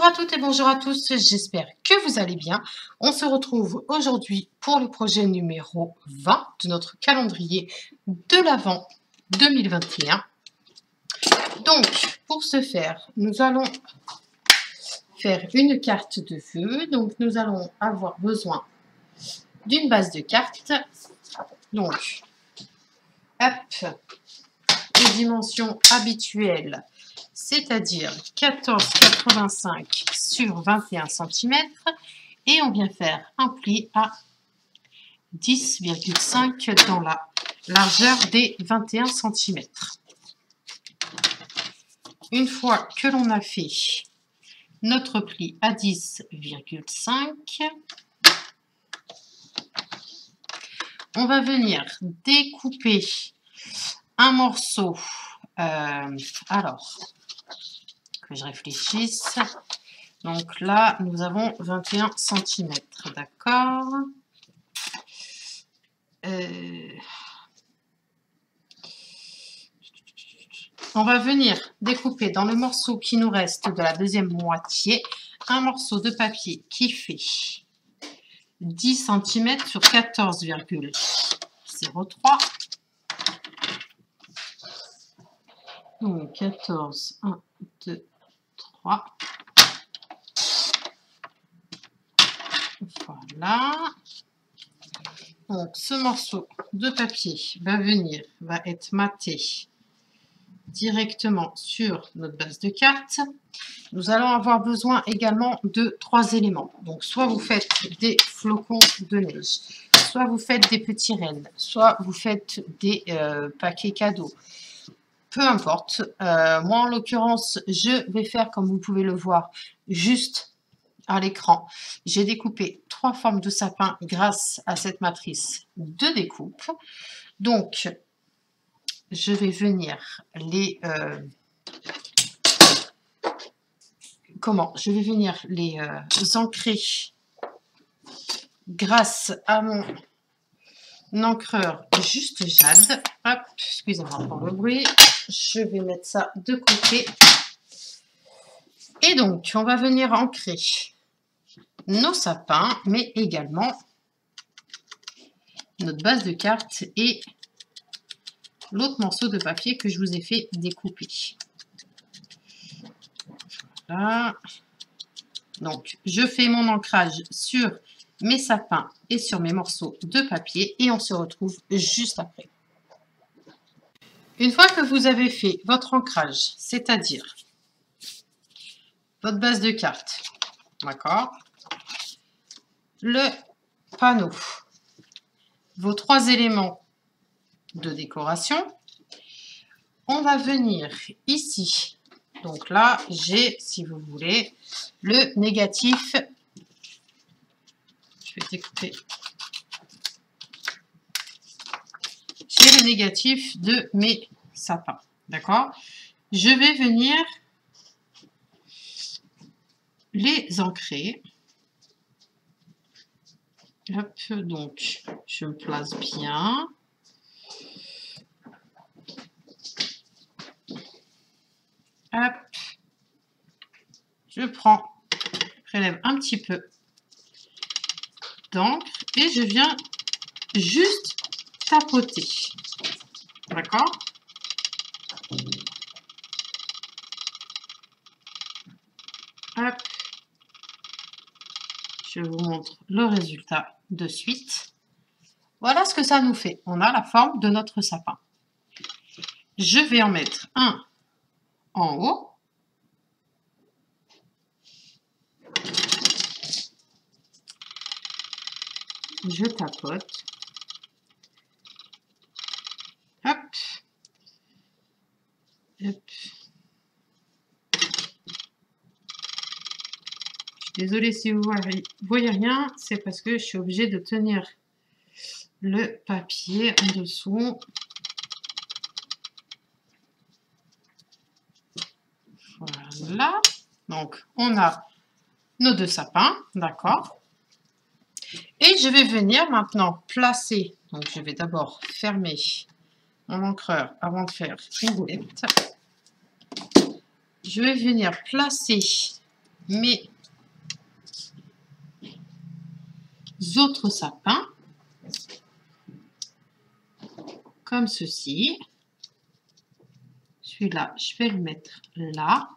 à toutes et bonjour à tous, j'espère que vous allez bien. On se retrouve aujourd'hui pour le projet numéro 20 de notre calendrier de l'Avent 2021. Donc, pour ce faire, nous allons faire une carte de vœux. Donc, nous allons avoir besoin d'une base de cartes. Donc, hop, les dimensions habituelles, c'est-à-dire 14,85 sur 21 cm. Et on vient faire un pli à 10,5 dans la largeur des 21 cm. Une fois que l'on a fait notre pli à 10,5, on va venir découper un morceau. Alors, que je réfléchisse. Donc là, nous avons 21 cm, d'accord. On va venir découper dans le morceau qui nous reste de la deuxième moitié, un morceau de papier qui fait 10 cm sur 14,03. Donc 14, 1, 2, 3. Voilà. Donc ce morceau de papier va être maté directement sur notre base de carte. Nous allons avoir besoin également de 3 éléments. Donc soit vous faites des flocons de neige, soit vous faites des petits rennes, soit vous faites des paquets cadeaux. Peu importe. Moi, en l'occurrence, je vais faire, comme vous pouvez le voir, juste à l'écran. J'ai découpé 3 formes de sapin grâce à cette matrice de découpe. Donc, je vais venir les... Je vais venir les ancrer grâce à mon encreur juste jade. Hop, excusez-moi pour le bruit. Je vais mettre ça de côté. Et donc, on va venir ancrer nos sapins, mais également notre base de carte et l'autre morceau de papier que je vous ai fait découper. Voilà. Donc, je fais mon ancrage sur mes sapins et sur mes morceaux de papier et on se retrouve juste après. Une fois que vous avez fait votre ancrage, c'est-à-dire votre base de carte, d'accord, le panneau, vos 3 éléments de décoration, on va venir ici. Donc là, j'ai, si vous voulez, le négatif. Je vais découper. J'ai le négatif de mes sapins, d'accord? Je vais venir les ancrer. Hop, donc, je me place bien. Hop. Je prélève un petit peu d'encre et je viens juste tapoter. D'accord? Hop. Je vous montre le résultat de suite. Voilà ce que ça nous fait. On a la forme de notre sapin. Je vais en mettre un en haut. Je tapote. Hop. Hop. Désolée si vous voyez rien, c'est parce que je suis obligée de tenir le papier en dessous. Voilà. Donc, on a nos 2 sapins, d'accord. Et je vais venir maintenant placer. Donc, je vais d'abord fermer mon encreur avant de faire une boulette. Je vais venir placer mes autres sapins, comme ceci. Celui-là, je vais le mettre là.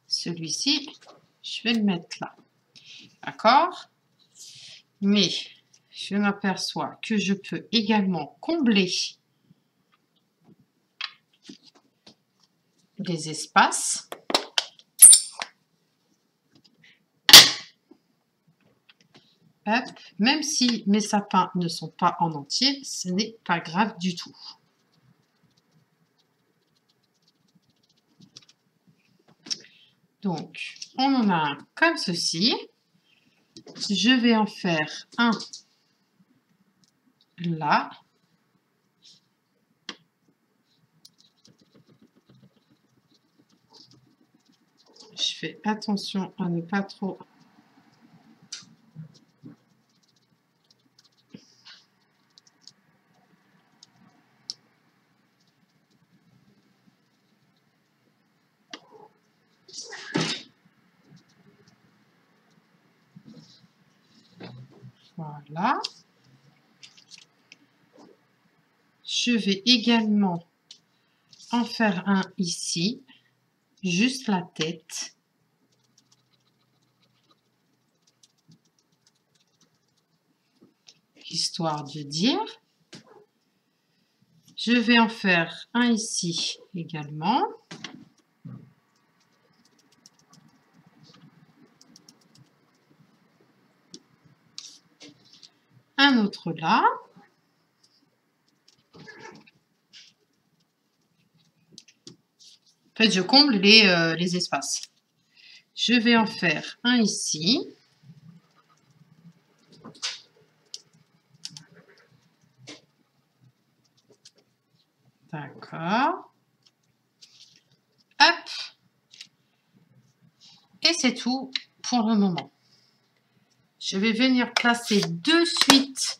Celui-ci, je vais le mettre là. D'accord? Mais je m'aperçois que je peux également combler des espaces. Hop. Même si mes sapins ne sont pas en entier, ce n'est pas grave du tout. Donc, on en a un comme ceci. Je vais en faire un là. Je fais attention à ne pas trop... Voilà. Je vais également en faire un ici, juste la tête. Histoire de dire. Je vais en faire un ici également. Un autre là. En fait, je comble les espaces. Je vais en faire un ici. D'accord. Hop. Et c'est tout pour le moment. Je vais venir placer de suite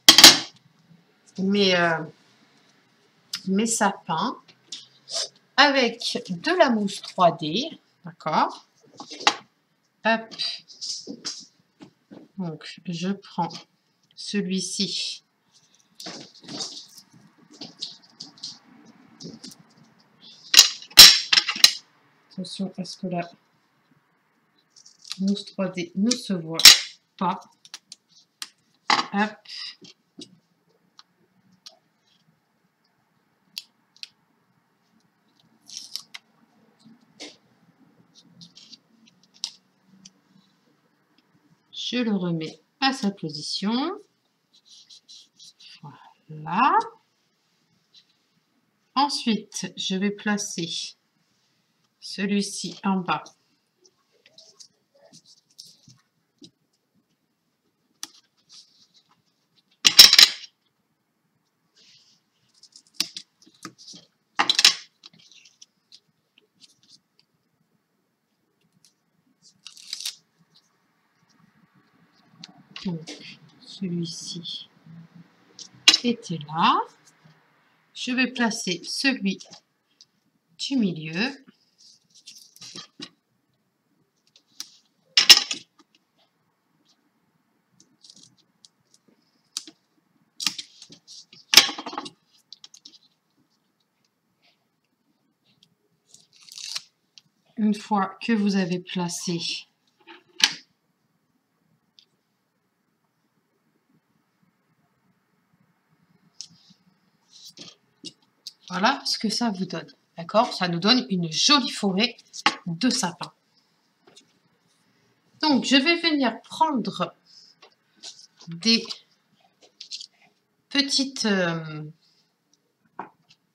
mes sapins avec de la mousse 3D. D'accord. Hop. Donc, je prends celui-ci. Attention à ce que la mousse 3D ne se voit pas. Hop. Je le remets à sa position. Voilà. Ensuite, je vais placer celui-ci en bas. Donc, celui-ci était là. Je vais placer celui du milieu. Une fois que vous avez placé voilà ce que ça vous donne. D'accord? Ça nous donne une jolie forêt de sapins. Donc, je vais venir prendre des petites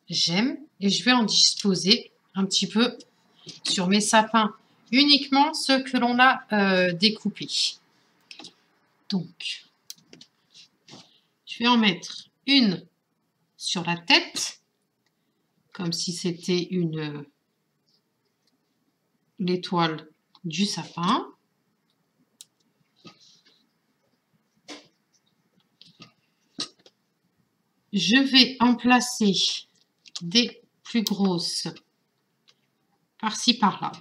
gemmes et je vais en disposer un petit peu sur mes sapins, uniquement ceux que l'on a découpés. Donc, je vais en mettre une sur la tête, comme si c'était l'étoile du sapin. Je vais en placer des plus grosses par-ci par-là.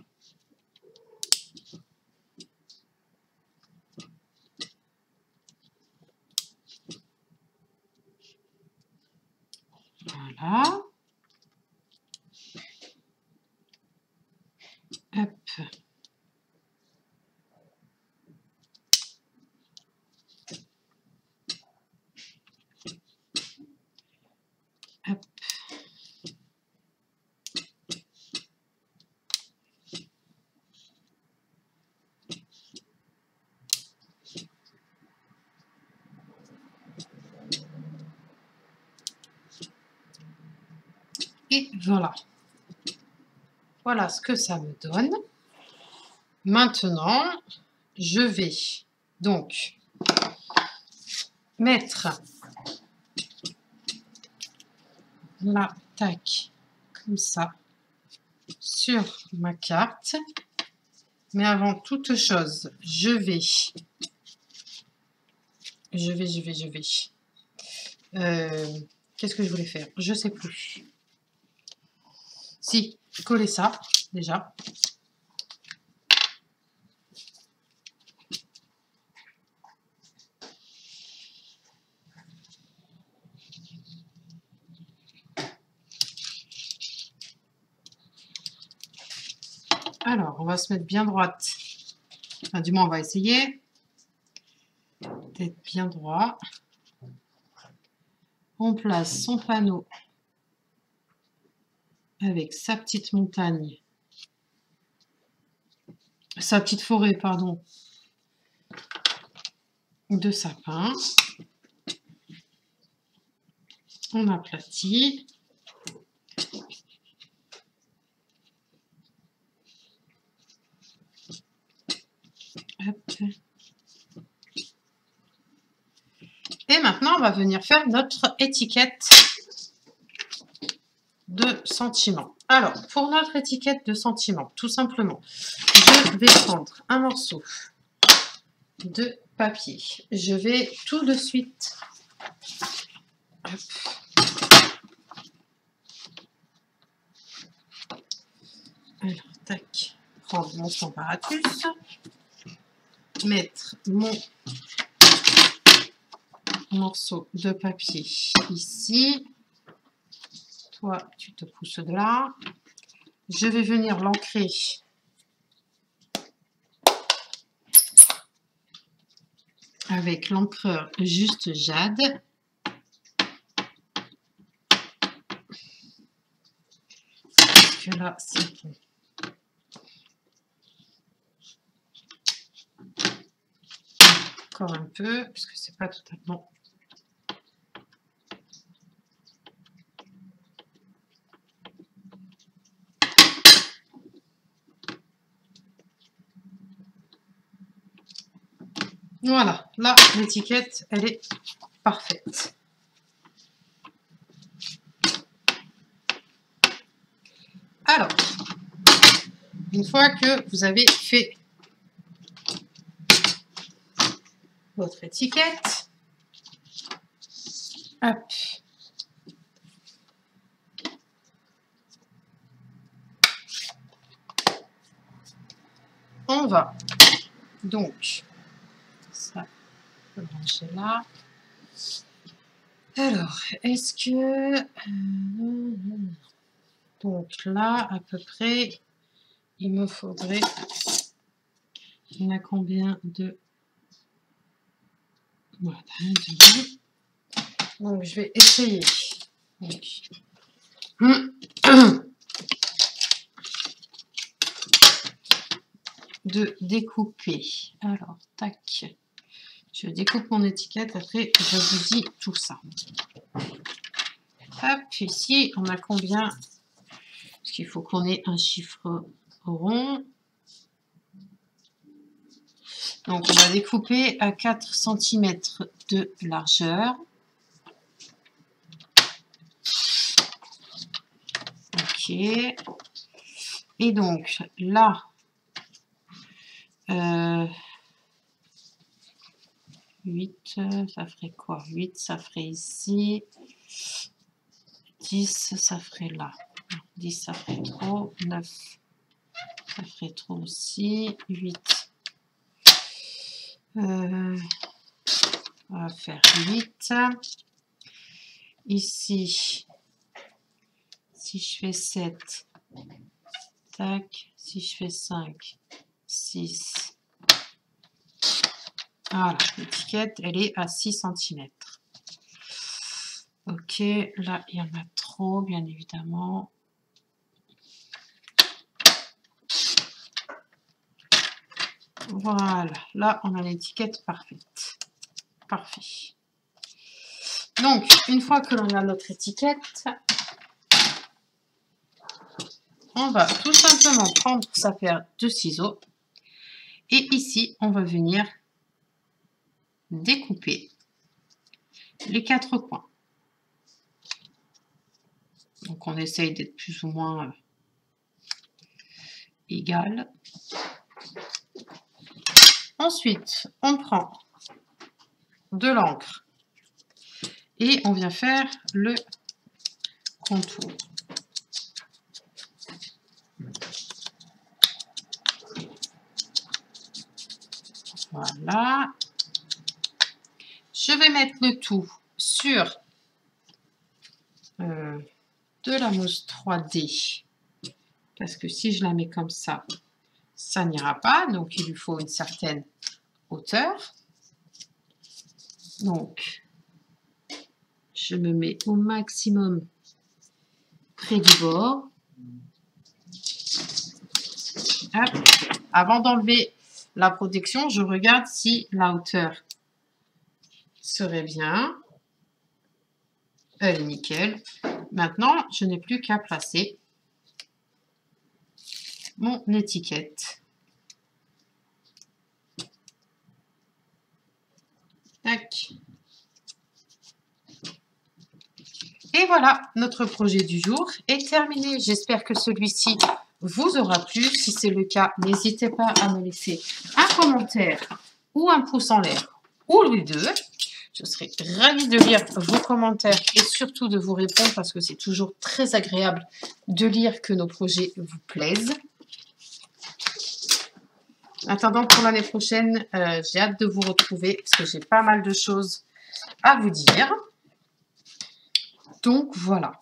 Voilà. Hop. Hop. Et voilà. Voilà ce que ça me donne. Maintenant, je vais donc mettre la tac comme ça sur ma carte. Mais avant toute chose, je vais. Qu'est-ce que je voulais faire? Je sais plus. Si, coller ça déjà. Alors, on va se mettre bien droite. Enfin, du moins, on va essayer d'être bien droit. On place son panneau avec sa petite montagne, sa petite forêt, pardon, de sapin. On aplatit. Hop. Et maintenant, on va venir faire notre étiquette de sentiment. Alors, pour notre étiquette de sentiment, tout simplement, je vais prendre un morceau de papier. Je vais tout de suite alors, tac, prendre mon comparatus, mettre mon morceau de papier ici. Toi, tu te pousses de là. Je vais venir l'ancrer avec l'encreur Juste Jade. Parce que là, c'est bon. Encore un peu, parce que c'est pas totalement. Voilà, là, l'étiquette, elle est parfaite. Alors, une fois que vous avez fait votre étiquette, hop, on va donc, ça peut brancher là. Alors, est-ce que... donc là, à peu près, il me faudrait... On a combien de... Voilà, donc je vais essayer. Donc, de découper. Alors, tac. Je découpe mon étiquette, après je vous dis tout ça. Hop, ici, on a combien? Parce qu'il faut qu'on ait un chiffre rond. Donc, on va découper à 4 cm de largeur. Ok. Et donc, là, 8, ça ferait quoi? 8, ça ferait ici. 10, ça ferait là. 10, ça ferait trop. 9, ça ferait trop aussi. 8. On va faire 8. Ici, Si je fais 7, tac, si je fais 5, 6, voilà, l'étiquette, elle est à 6 cm. Ok, là, il y en a trop, bien évidemment. Voilà, là, on a l'étiquette parfaite. Parfait. Donc, une fois que l'on a notre étiquette, on va tout simplement prendre sa paire de ciseaux. Et ici, on va venir découper les 4 coins. Donc, on essaye d'être plus ou moins égal. Ensuite, on prend de l'encre et on vient faire le contour. Voilà. Je vais mettre le tout sur de la mousse 3D. Parce que si je la mets comme ça, ça n'ira pas. Donc, il lui faut une certaine hauteur. Donc, je me mets au maximum près du bord. Hop. Avant d'enlever la protection, je regarde si la hauteur serait bien. Elle est nickel. Maintenant, je n'ai plus qu'à placer mon étiquette. Tac. Et voilà, notre projet du jour est terminé. J'espère que celui-ci vous aura plu. Si c'est le cas, n'hésitez pas à me laisser un commentaire ou un pouce en l'air ou les deux. Je serai ravie de lire vos commentaires et surtout de vous répondre parce que c'est toujours très agréable de lire que nos projets vous plaisent. En attendant, pour l'année prochaine, j'ai hâte de vous retrouver parce que j'ai pas mal de choses à vous dire. Donc voilà.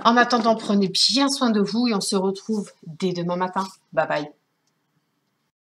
En attendant, prenez bien soin de vous et on se retrouve dès demain matin. Bye bye.